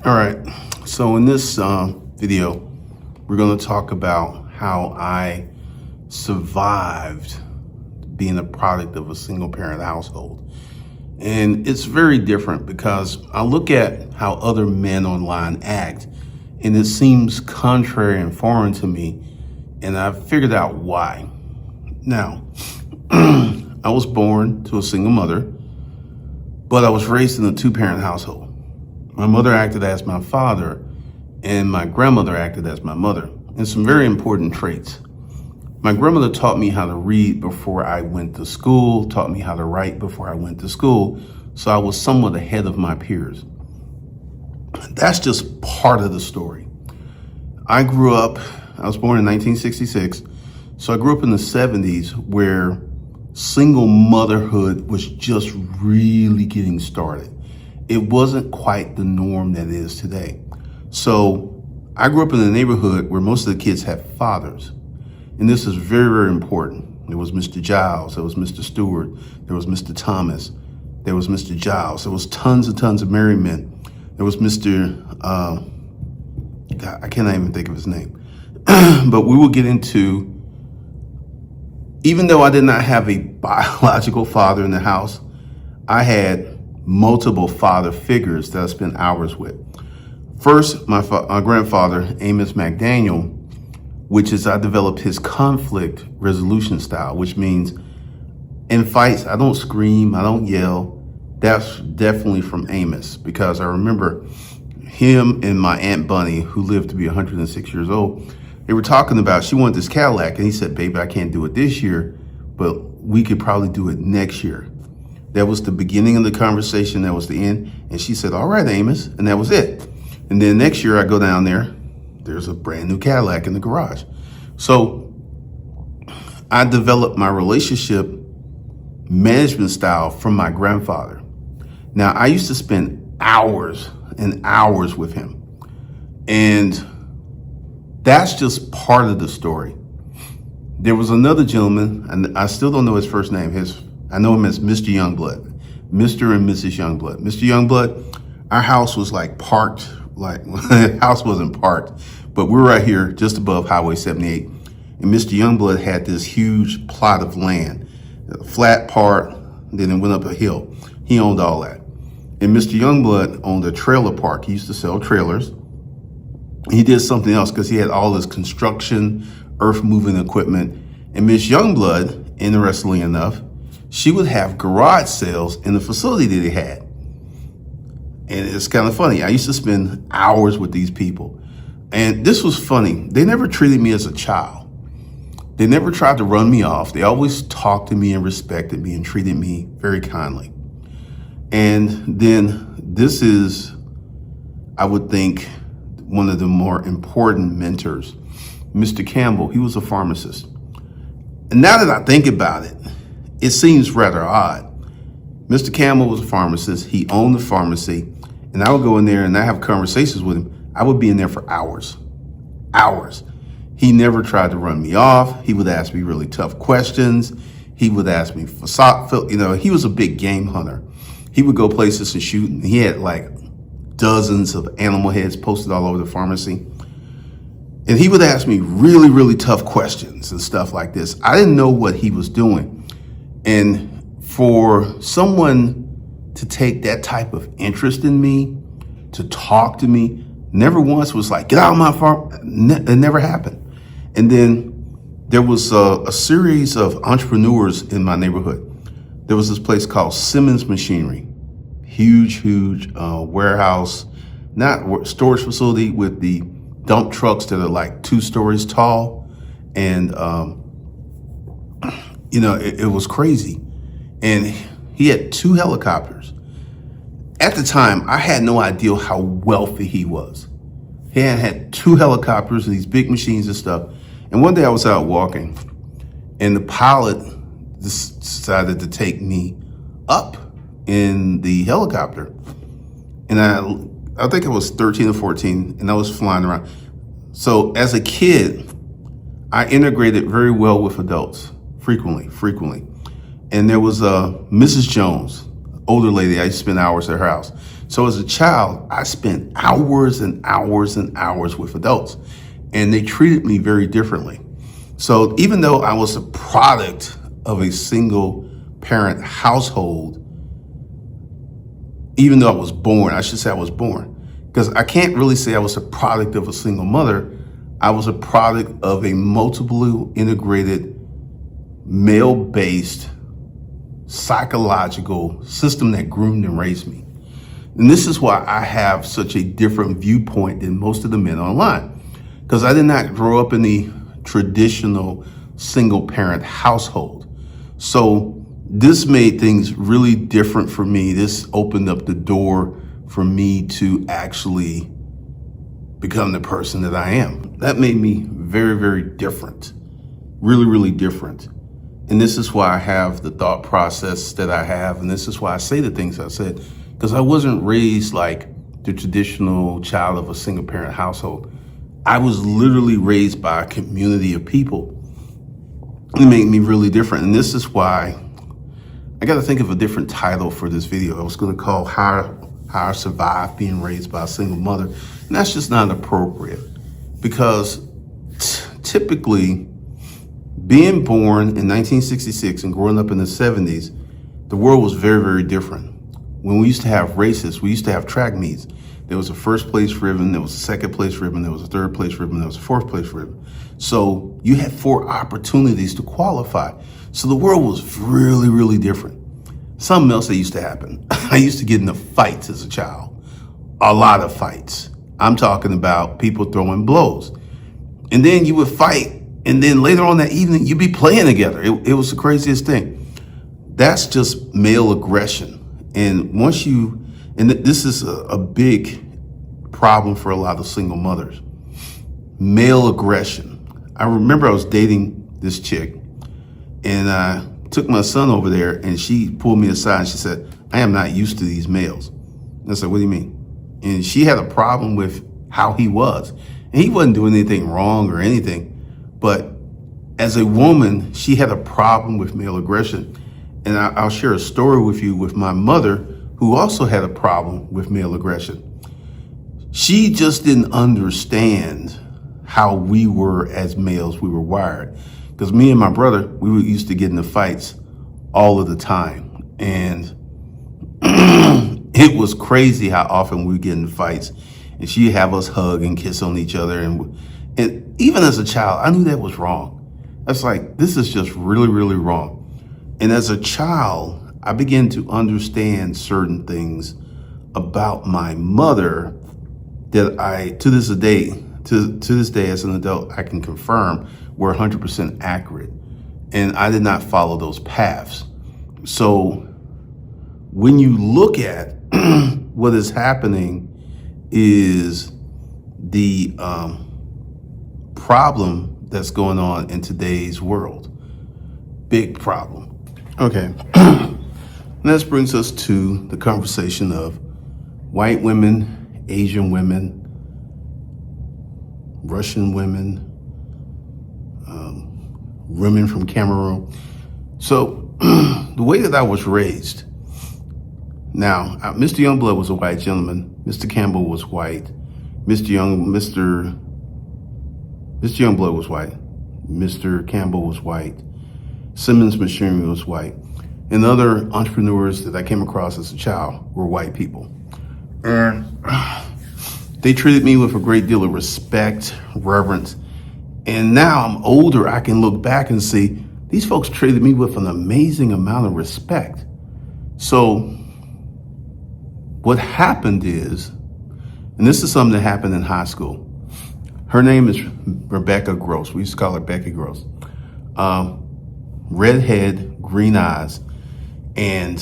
All right, so in this video, we're going to talk about how I survived being a product of a single parent household. And it's very different because I look at how other men online act and it seems contrary and foreign to me, and I've figured out why. Now, I was born to a single mother, but I was raised in a two-parent household. My mother acted as my father, and my grandmother acted as my mother, and some very important traits. My grandmother taught me how to read before I went to school, taught me how to write before I went to school, so I was somewhat ahead of my peers. That's just part of the story. I was born in 1966, so I grew up in the 70s where single motherhood was just really getting started. It wasn't quite the norm that it is today. So I grew up in a neighborhood where most of the kids had fathers. And this is very, very important. There was Mr. Giles, there was Mr. Stewart, there was Mr. Thomas, there was Mr. Giles, there was tons and tons of married men. There was Mr. God, I cannot even think of his name. But we will get into, even though I did not have a biological father in the house, I had multiple father figures that I spent hours with. First, my grandfather, Amos McDaniel, which is I developed his conflict resolution style, which means in fights, I don't scream, I don't yell. That's definitely from Amos, because I remember him and my Aunt Bunny, who lived to be 106 years old, they were talking about, she wanted this Cadillac, and he said, baby, I can't do it this year, but we could probably do it next year. That was the beginning of the conversation. That was the end. And she said, all right, Amos. And that was it. And then next year I go down there, there's a brand new Cadillac in the garage. So I developed my relationship management style from my grandfather. Now, I used to spend hours and hours with him. And that's just part of the story. There was another gentleman, and I still don't know his first name. I know him as Mr. Youngblood, Mr. and Mrs. Youngblood. Mr. Youngblood, our house was like parked, the house wasn't parked, but we're right here just above Highway 78. And Mr. Youngblood had this huge plot of land, a flat part, then it went up a hill. He owned all that. And Mr. Youngblood owned a trailer park. He used to sell trailers. He did something else because he had all this construction, earth moving equipment. And Miss Youngblood, interestingly enough, she would have garage sales in the facility that he had. And it's kind of funny. I used to spend hours with these people. And this was funny. They never treated me as a child. They never tried to run me off. They always talked to me and respected me and treated me very kindly. And then this is, I would think, one of the more important mentors, Mr. Campbell. He was a pharmacist. And now that I think about it, it seems rather odd. Mr. Campbell was a pharmacist. He owned the pharmacy, and I would go in there and I have conversations with him. I would be in there for hours. He never tried to run me off. He would ask me really tough questions. He would ask me for, he was a big game hunter. He would go places and shoot, and he had like dozens of animal heads posted all over the pharmacy. And he would ask me really, really tough questions and stuff like this. I didn't know what he was doing. And for someone to take that type of interest in me, to talk to me, never once was like, get out of my farm. It never happened. And then there was a series of entrepreneurs in my neighborhood. There was this place called Simmons Machinery, huge warehouse, not storage facility with the dump trucks that are like 2 stories tall. And, it was crazy. And he had 2 helicopters. At the time, I had no idea how wealthy he was. He had 2 helicopters and these big machines and stuff. And one day I was out walking, and the pilot decided to take me up in the helicopter. And I think I was 13 or 14, and I was flying around. So as a kid, I integrated very well with adults, frequently. And there was Mrs. Jones, older lady. I used to spend hours at her house. So as a child, I spent hours and hours and hours with adults, and they treated me very differently. So even though I was a product of a single parent household, even though I was born, I should say I was born, because I can't really say I was a product of a single mother. I was a product of a multiple integrated male-based psychological system that groomed and raised me. And this is why I have such a different viewpoint than most of the men online, because I did not grow up in the traditional single parent household. So this made things really different for me. This opened up the door for me to actually become the person that I am. That made me very, very different, really, really different. And this is why I have the thought process that I have. And this is why I say the things I said, because I wasn't raised like the traditional child of a single parent household. I was literally raised by a community of people. It made me really different. And this is why I got to think of a different title for this video. I was going to call how I survived being raised by a single mother. And that's just not appropriate, because typically being born in 1966 and growing up in the 70s, the world was very, very different. When we used to have races, we used to have track meets. There was a first place ribbon, there was a second place ribbon, there was a third place ribbon, there was a fourth place ribbon. So you had 4 opportunities to qualify. So the world was really, really different. Something else that used to happen. I used to get into fights as a child, a lot of fights. I'm talking about people throwing blows. And then you would fight, and then later on that evening, you'd be playing together. It was the craziest thing. That's just male aggression. And once you, and this is a big problem for a lot of single mothers, male aggression. I remember I was dating this chick, and I took my son over there, and she pulled me aside and she said, "I am not used to these males." And I said, "What do you mean?" And she had a problem with how he was. And he wasn't doing anything wrong or anything, but as a woman, she had a problem with male aggression. And I'll share a story with you with my mother, who also had a problem with male aggression. She just didn't understand how we were as males, we were wired. Because me and my brother, we used to get into fights all of the time. And it was crazy how often we would get in fights. And she'd have us hug and kiss on each other. And even as a child, I knew that was wrong. I was like, this is just really, really wrong. And as a child, I began to understand certain things about my mother that I, to this day as an adult, I can confirm were 100% accurate. And I did not follow those paths. So when you look at what is happening is the problem that's going on in today's world. Big problem. Okay. This brings us to the conversation of white women, Asian women, Russian women, women from Cameroon. So the way that I was raised, now, Mr. Youngblood was a white gentleman. Mr. Campbell was white. Mr. Youngblood was white. Mr. Campbell was white. Simmons Machinery was white. And other entrepreneurs that I came across as a child were white people. And they treated me with a great deal of respect, reverence. And now I'm older, I can look back and see these folks treated me with an amazing amount of respect. So what happened is, and this is something that happened in high school. Her name is Rebecca Gross. We used to call her Becky Gross. Redhead, green eyes. And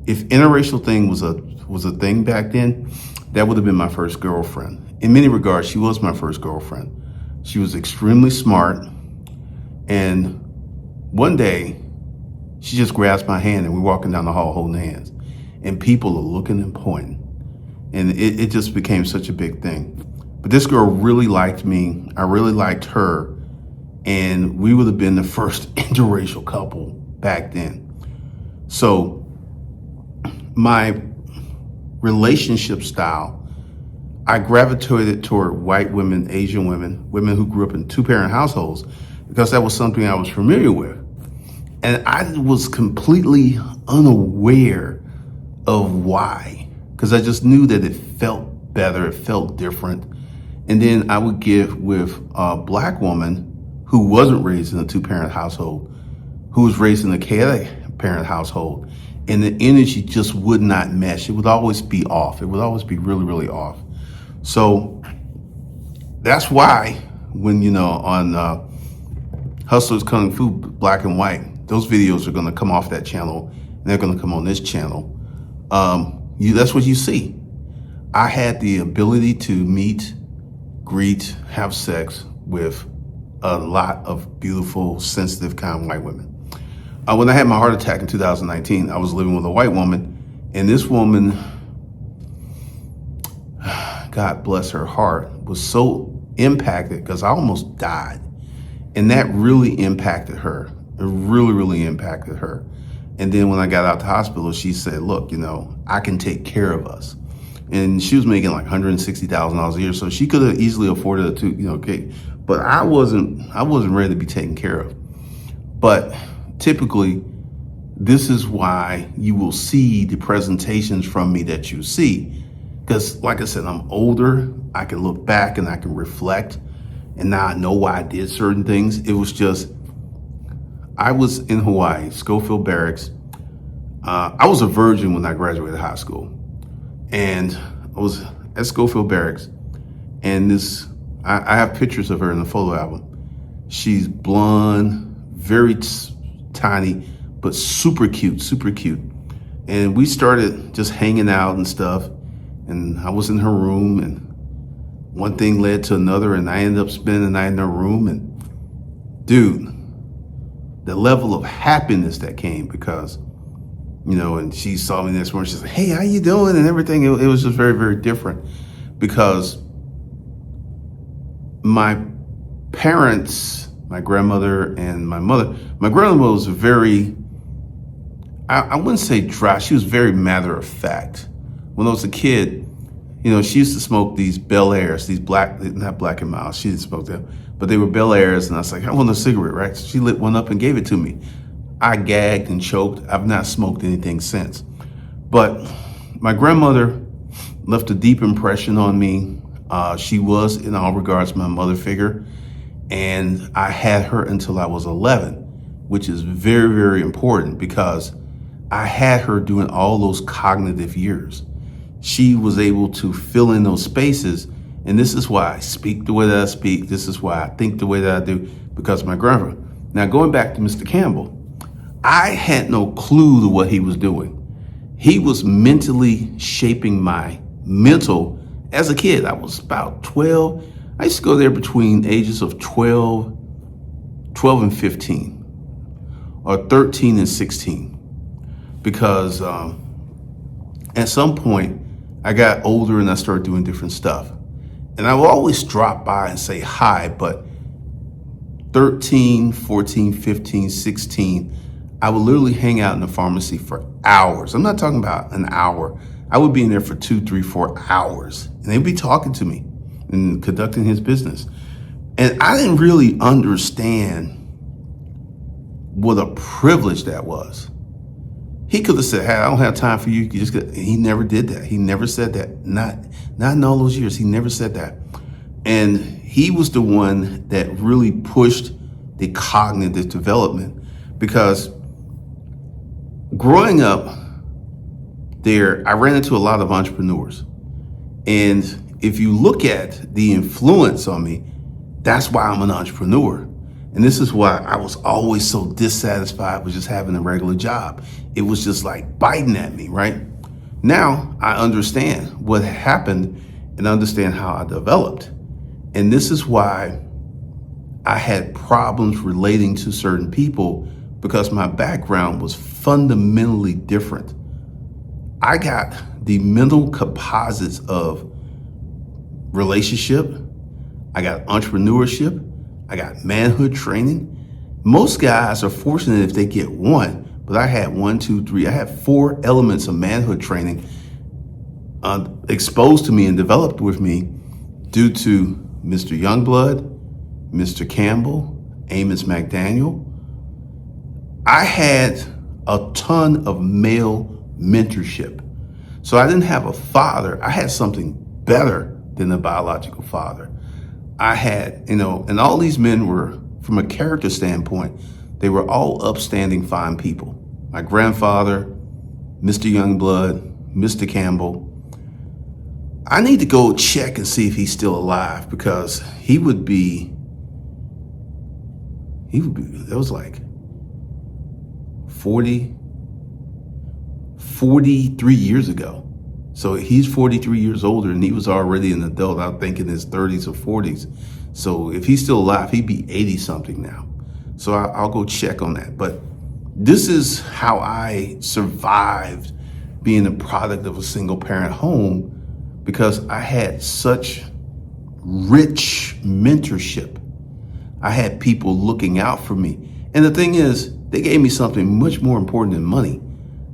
if interracial thing was a thing back then, that would have been my first girlfriend. In many regards, she was my first girlfriend. She was extremely smart. And one day, she just grabs my hand and we're walking down the hall holding hands. And people are looking and pointing. And it just became such a big thing. But this girl really liked me. I really liked her. And we would have been the first interracial couple back then. So my relationship style, I gravitated toward white women, Asian women, women who grew up in two-parent households, because that was something I was familiar with. And I was completely unaware of why, because I just knew that it felt better, it felt different. And then I would get with a black woman who wasn't raised in a two-parent household, who was raised in a chaotic parent household, and the energy just would not mesh. It would always be off. It would always be really, really off. So that's why when, on Hustlers Kung Fu Black and White, those videos are going to come off that channel, and they're going to come on this channel. That's what you see. I had the ability to meet, greet, have sex with a lot of beautiful, sensitive, kind white women. When I had my heart attack in 2019, I was living with a white woman, and this woman, God bless her heart, was so impacted because I almost died. And that really impacted her. It really, really impacted her. And then when I got out the hospital, she said, look, I can take care of us. And she was making like $160,000 a year. So she could have easily afforded it to, but I wasn't ready to be taken care of. But typically, this is why you will see the presentations from me that you see. Because like I said, I'm older, I can look back and I can reflect. And now I know why I did certain things. It was just, I was in Hawaii, Schofield Barracks. I was a virgin when I graduated high school. And I was at Schofield Barracks. And I have pictures of her in the photo album. She's blonde, very tiny, but super cute, super cute. And we started just hanging out and stuff. And I was in her room, and one thing led to another, and I ended up spending the night in her room. And dude, the level of happiness that came, because, and she saw me next morning, she said, hey, how you doing? And everything. It was just very, very different, because my parents, my grandmother and my grandmother was very, I wouldn't say dry. She was very matter of fact. When I was a kid, she used to smoke these Bel Airs, these not Black and Mild. She didn't smoke them, but they were Bel Airs. And I was like, I want a cigarette, right? So she lit one up and gave it to me. I gagged and choked. I've not smoked anything since. But my grandmother left a deep impression on me. She was, in all regards, my mother figure. And I had her until I was 11, which is very, very important, because I had her doing all those cognitive years. She was able to fill in those spaces. And this is why I speak the way that I speak. This is why I think the way that I do, because of my grandmother. Now, going back to Mr. Campbell, I had no clue to what he was doing. He was mentally shaping my mental. As a kid, I was about 12. I used to go there between ages of 12 and 15, or 13 and 16. Because at some point, I got older and I started doing different stuff. And I would always drop by and say hi, but 13, 14, 15, 16, I would literally hang out in the pharmacy for hours. I'm not talking about an hour. I would be in there for 2, 3, 4 hours. And they'd be talking to me and conducting his business. And I didn't really understand what a privilege that was. He could have said, hey, I don't have time for you. He never did that. He never said that. Not in all those years. He never said that. And he was the one that really pushed the cognitive development, because growing up there, I ran into a lot of entrepreneurs. And if you look at the influence on me, that's why I'm an entrepreneur. And this is why I was always so dissatisfied with just having a regular job. It was just like biting at me, right? Now I understand what happened and understand how I developed. And this is why I had problems relating to certain people, because my background was fundamentally different. I got the mental composites of relationship. I got entrepreneurship. I got manhood training. Most guys are fortunate if they get one, but I had 1, 2, 3. I had 4 elements of manhood training exposed to me and developed with me due to Mr. Youngblood, Mr. Campbell, Amos McDaniel. I had a ton of male mentorship. So I didn't have a father. I had something better than a biological father. I had, and all these men were, from a character standpoint, they were all upstanding, fine people. My grandfather, Mr. Youngblood, Mr. Campbell. I need to go check and see if he's still alive, because he would be, that was like 43 years ago. So he's 43 years older, and he was already an adult, I think in his 30s or 40s. So if he's still alive, he'd be 80 something now. So I'll go check on that. But this is how I survived being a product of a single parent home, because I had such rich mentorship. I had people looking out for me. And the thing is, they gave me something much more important than money.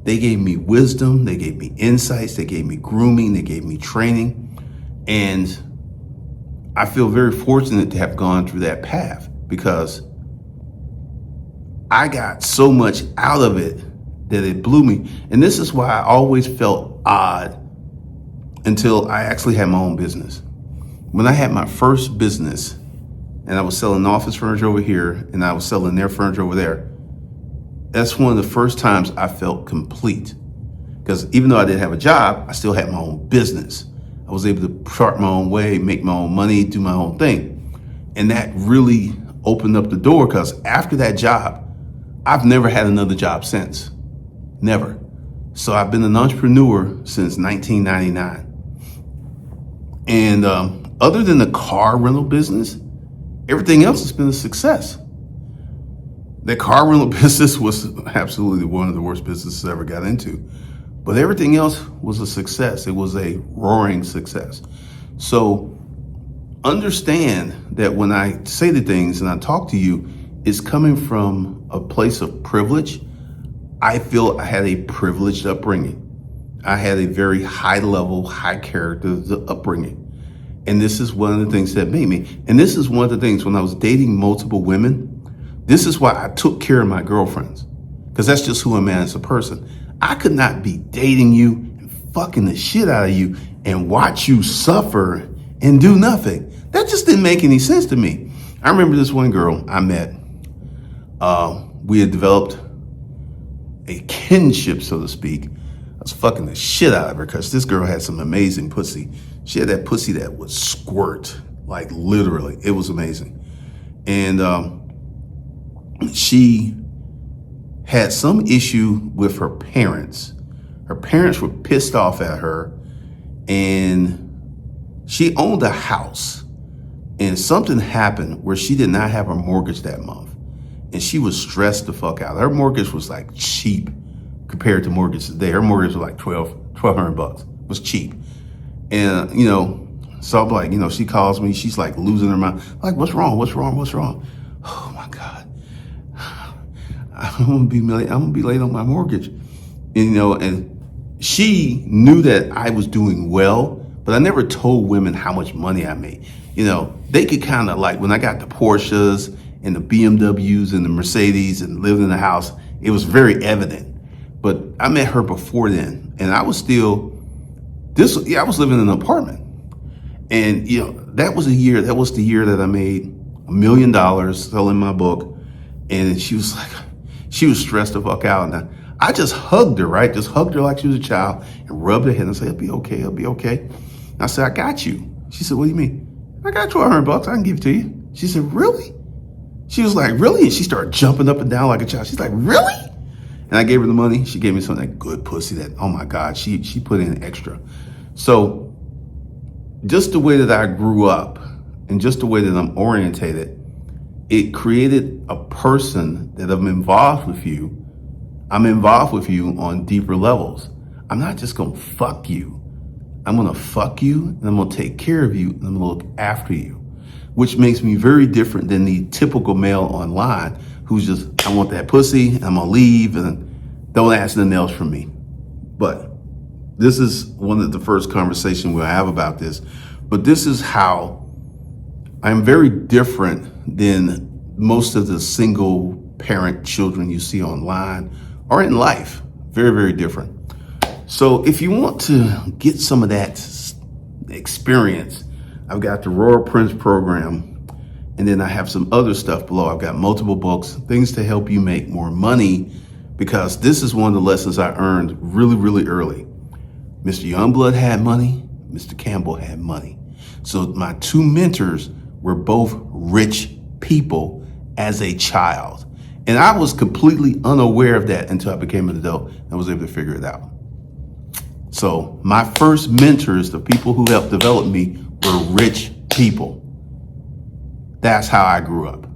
They gave me wisdom, they gave me insights, they gave me grooming, they gave me training. And I feel very fortunate to have gone through that path, because I got so much out of it that it blew me. And this is why I always felt odd until I actually had my own business. When I had my first business, and I was selling office furniture over here, and I was selling their furniture over there, that's one of the first times I felt complete. Because even though I didn't have a job, I still had my own business. I was able to chart my own way, make my own money, do my own thing. And that really opened up the door, because after that job, I've never had another job since. Never. So I've been an entrepreneur since 1999. And other than the car rental business, everything else has been a success. The car rental business was absolutely one of the worst businesses I ever got into. But everything else was a success. It was a roaring success. So understand that when I say the things and I talk to you, it's coming from a place of privilege. I feel I had a privileged upbringing. I had a very high level, high character upbringing. And this is one of the things that made me. And this is one of the things when I was dating multiple women, this is why I took care of my girlfriends, because that's just who I'm as a person. I could not be dating you and fucking the shit out of you and watch you suffer and do nothing. That just didn't make any sense to me. I remember this one girl I met. We had developed a kinship, so to speak. I was fucking the shit out of her because this girl had some amazing pussy. She had that pussy that would squirt, like literally. It was amazing. And she had some issue with her parents. Her parents were pissed off at her, and she owned a house, and something happened where she did not have her mortgage that month, and she was stressed the fuck out. Her mortgage was like cheap compared to mortgages today. Her mortgage was like $1,200. It was cheap. And, so I'm like, she calls me, she's like losing her mind. Like, what's wrong? Oh my God. I'm gonna be late on my mortgage. And she knew that I was doing well, but I never told women how much money I made. They could kind of like, when I got the Porsches and the BMWs and the Mercedes and lived in the house, it was very evident. But I met her before then, and I was still, I was living in an apartment. And, that was the year that I made $1 million selling my book. And she was stressed the fuck out. And I just hugged her, right? Just hugged her like she was a child and rubbed her head and said, it'll be okay. And I said, I got you. She said, what do you mean? I got $1,200. I can give it to you. She said, really? She was like, really? And she started jumping up and down like a child. She's like, really? And I gave her the money. She gave me some of that good pussy that, oh my God, she put in extra. So just the way that I grew up and just the way that I'm orientated, it created a person that I'm involved with you. I'm involved with you on deeper levels. I'm not just gonna fuck you. I'm gonna fuck you, and I'm gonna take care of you, and I'm gonna look after you, which makes me very different than the typical male online who's just, I want that pussy, I'm gonna leave, and don't ask nothing else from me. But this is one of the first conversations we'll have about this, but this is how I'm very different than most of the single parent children you see online or in life. Very, very different. So if you want to get some of that experience, I've got the Royal Prince program, and then I have some other stuff below. I've got multiple books, things to help you make more money, because this is one of the lessons I earned really, really early. Mr. Youngblood had money, Mr. Campbell had money. So my two mentors were both rich people as a child. And I was completely unaware of that until I became an adult and was able to figure it out. So my first mentors, the people who helped develop me, were rich people. That's how I grew up.